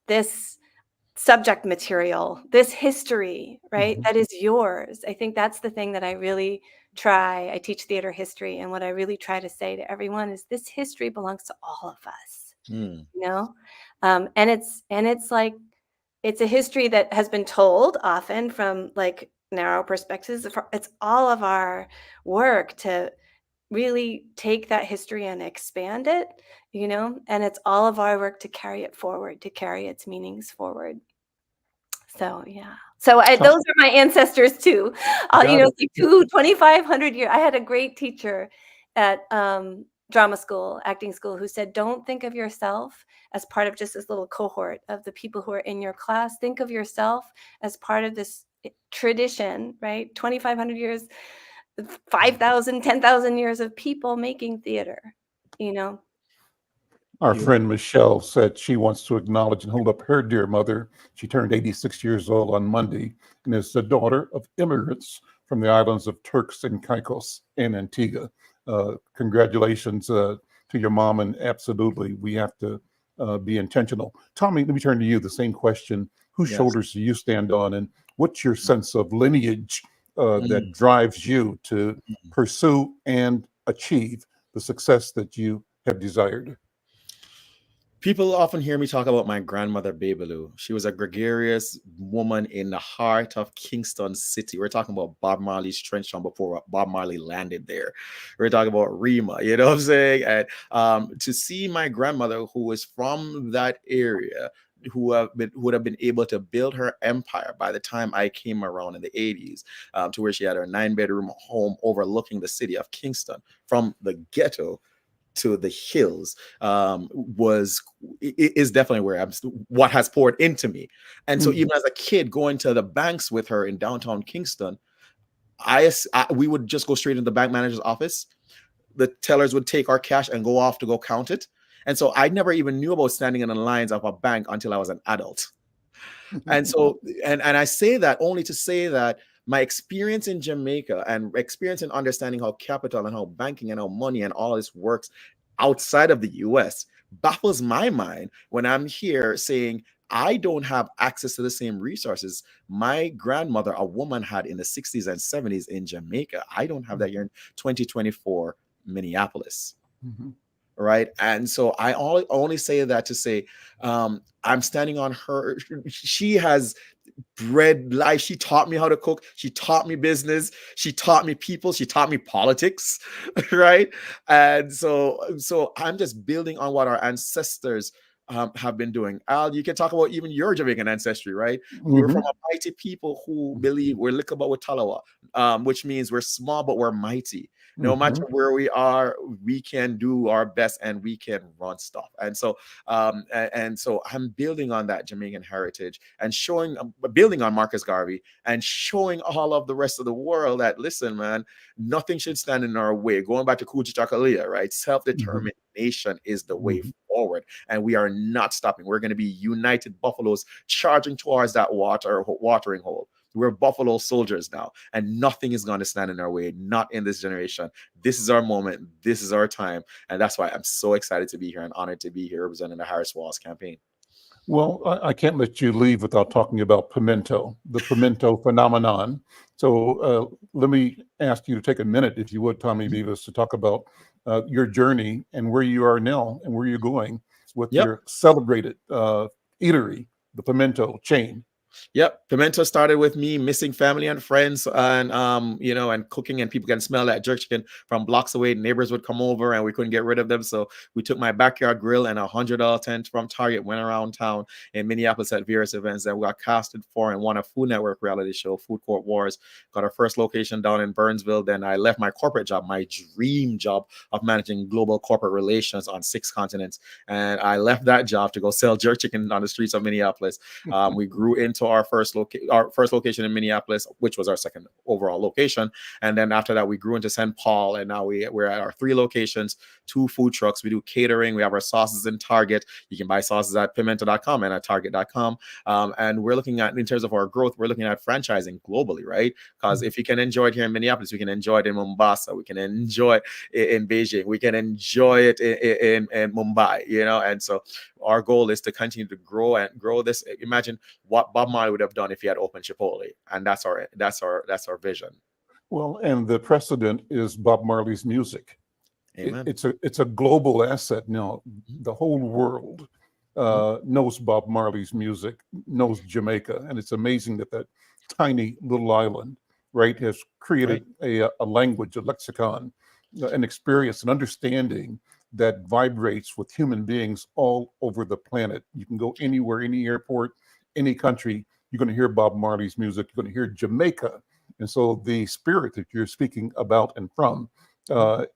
D: this subject material, this history, right? That is yours. I think that's the thing that I really try. I teach theater history, and what I really try to say to everyone is this history belongs to all of us, and it's like, it's a history that has been told often from like narrow perspectives. It's all of our work to really take that history and expand it, and it's all of our work to carry it forward, to carry its meanings forward. So, yeah. So those are my ancestors too. Like 2,500 years. I had a great teacher at drama school, acting school, who said, don't think of yourself as part of just this little cohort of the people who are in your class. Think of yourself as part of this tradition, right? 2,500 years, 5,000, 10,000 years of people making theater,
A: Our friend Michelle said she wants to acknowledge and hold up her dear mother. She turned 86 years old on Monday and is the daughter of immigrants from the islands of Turks and Caicos and Antigua. Congratulations to your mom, and absolutely, we have to be intentional. Tommy, let me turn to you. The same question. Whose shoulders do you stand on, and what's your sense of lineage that drives you to pursue and achieve the success that you have desired?
E: People often hear me talk about my grandmother, Babaloo. She was a gregarious woman in the heart of Kingston City. We're talking about Bob Marley's Trench Town before Bob Marley landed there. We're talking about Rima, you know what I'm saying? And to see my grandmother, who was from that area, who would have been able to build her empire by the time I came around in the 80s, to where she had her 9-bedroom home overlooking the city of Kingston from the ghetto to the hills, is definitely where what has poured into me. And so even as a kid going to the banks with her in downtown Kingston, we would just go straight into the bank manager's office. The tellers would take our cash and go off to go count it. And so I never even knew about standing in the lines of a bank until I was an adult. And so, and I say that only to say that my experience in Jamaica and experience in understanding how capital and how banking and how money and all this works outside of the US baffles my mind when I'm here saying I don't have access to the same resources my grandmother, a woman, had in the 60s and 70s in Jamaica. I don't have that here in 2024 Minneapolis.
A: Mhm.
E: Right. And so I only say that to say I'm standing on her. She has bred life. She taught me how to cook. She taught me business. She taught me people. She taught me politics. Right. And so I'm just building on what our ancestors have been doing. Al, you can talk about even your Jamaican ancestry, right? We're from
A: Mhm.
E: a mighty people who believe we're Likaba with Talawa, which means we're small, but we're mighty. No matter
A: Mhm.
E: where we are, we can do our best and we can run stuff. And so I'm building on that Jamaican heritage and showing, building on Marcus Garvey and showing all of the rest of the world that, listen, man, nothing should stand in our way. Going back to Kujichagulia, right? Self-determination is the way
A: Mhm.
E: forward, and we are not stopping. We're going to be united buffaloes charging towards that watering hole. We're buffalo soldiers now, and nothing is going to stand in our way, not in this generation. This is our moment. This is our time. And that's why I'm so excited to be here and honored to be here representing the Harris Walls campaign.
A: Well, I can't let you leave without talking about pimento, the pimento phenomenon. So let me ask you to take a minute, if you would, Tommy Beavis, to talk about your journey and where you are now and where you're going with
E: Yep.
A: your celebrated eatery, the Pimento chain.
E: Yep. Pimento started with me missing family and friends and and cooking, and people can smell that jerk chicken from blocks away. Neighbors would come over and we couldn't get rid of them. So we took my backyard grill and $100 tent from Target, went around town in Minneapolis at various events, and we got casted for and won a Food Network reality show, Food Court Wars. Got our first location down in Burnsville. Then I left my corporate job, my dream job of managing global corporate relations on 6 continents. And I left that job to go sell jerk chicken on the streets of Minneapolis. We grew into our first location in Minneapolis, which was our second overall location. And then after that, we grew into St. Paul, and now we're at our 3 locations, 2 food trucks. We do catering. We have our sauces in Target. You can buy sauces at pimento.com and at target.com. And we're looking at, in terms of our growth, we're looking at franchising globally, right? Because if you can enjoy it here in Minneapolis, we can enjoy it in Mombasa. We can enjoy it in Beijing. We can enjoy it in Mumbai, and so our goal is to continue to grow this. Imagine what Bob Marley would have done if he had opened Chipotle, and that's our vision.
A: Well, and the precedent is Bob Marley's music.
E: Amen.
A: It's a global asset now. The whole world knows Bob Marley's music, knows Jamaica, and it's amazing that tiny little island, right, has created a language, a lexicon, an experience, an understanding that vibrates with human beings all over the planet. You can go anywhere, any airport, any country, you're going to hear Bob Marley's music. You're going to hear Jamaica. And so the spirit that you're speaking about and from a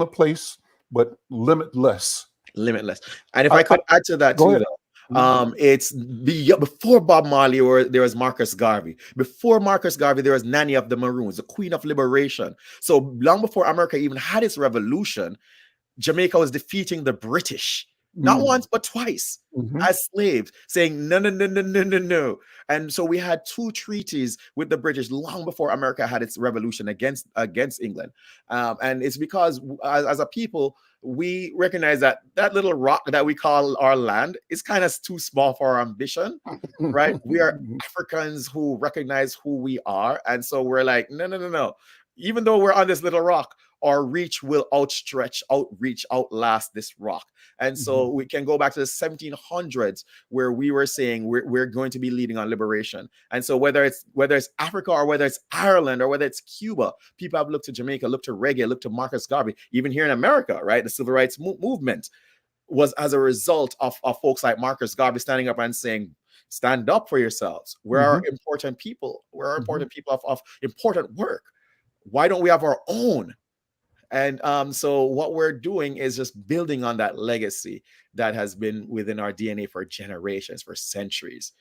A: place, but limitless.
E: And if I could add to that
A: Go
E: too,
A: ahead.
E: though, it's before Bob Marley, or there was Marcus Garvey. Before Marcus Garvey, there was Nanny of the Maroons, the Queen of Liberation. So long before America even had its revolution, Jamaica was defeating the British, not once but twice, as slaves, saying no, no, no, no, no, no, no. And so we had 2 treaties with the British long before America had its revolution against England. And it's because as a people, we recognize that little rock that we call our land is kind of too small for our ambition, right? We are Africans who recognize who we are. And so we're like, no, no, no, no. Even though we're on this little rock, our reach will outlast this rock. And so we can go back to the 1700s, where we were saying we're going to be leading on liberation. And so whether it's Africa, or whether it's Ireland, or whether it's Cuba, people have looked to Jamaica, looked to reggae, looked to Marcus Garvey. Even here in America, right, the civil rights movement was as a result of folks like Marcus Garvey standing up and saying, stand up for yourselves. We're important people. We're important people of important work. Why don't we have our own? And so what we're doing is just building on that legacy that has been within our DNA for generations, for centuries.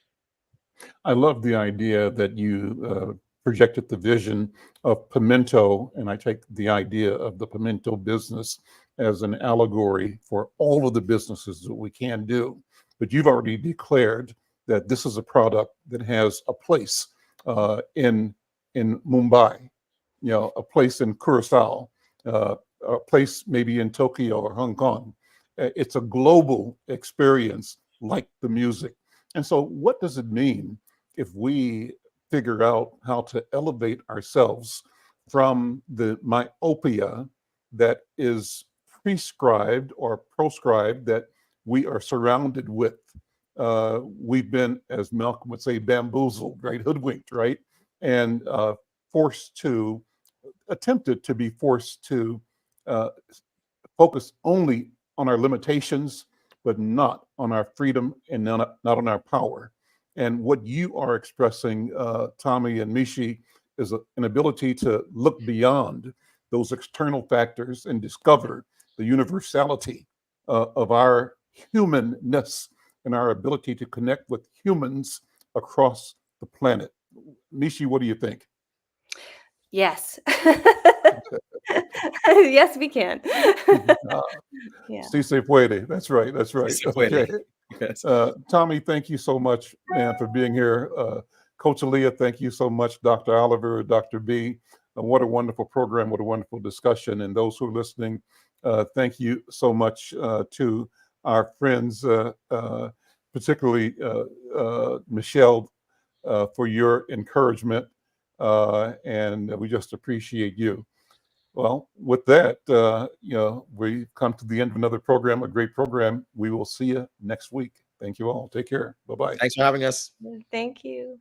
A: I love the idea that you projected the vision of Pimento, and I take the idea of the Pimento business as an allegory for all of the businesses that we can do. But you've already declared that this is a product that has a place in Mumbai, a place in Curacao, a place maybe in Tokyo or Hong Kong. It's a global experience like the music. And so what does it mean if we figure out how to elevate ourselves from the myopia that is prescribed or proscribed that we are surrounded with? We've been, as Malcolm would say, bamboozled, right? Hoodwinked, right? And attempted to be forced to focus only on our limitations, but not on our freedom and not on our power. And what you are expressing, Tommy and Mishi, is an ability to look beyond those external factors and discover the universality of our humanness and our ability to connect with humans across the planet. Mishi, what do you think?
D: Yes. Yes, we can. Yeah.
A: Sí se puede. That's right. That's right.
E: Se puede.
A: Okay.
E: Yes.
A: Tommy, thank you so much, man, for being here. Coach Aaliyah, thank you so much. Dr. Oliver, Dr. B, what a wonderful program. What a wonderful discussion. And those who are listening, thank you so much to our friends, particularly Michelle, for your encouragement. And we just appreciate you. Well, with that, we've come to the end of another program, a great program. We will see you next week. Thank you all. Take care. Bye-bye.
E: Thanks for having us.
D: Thank you.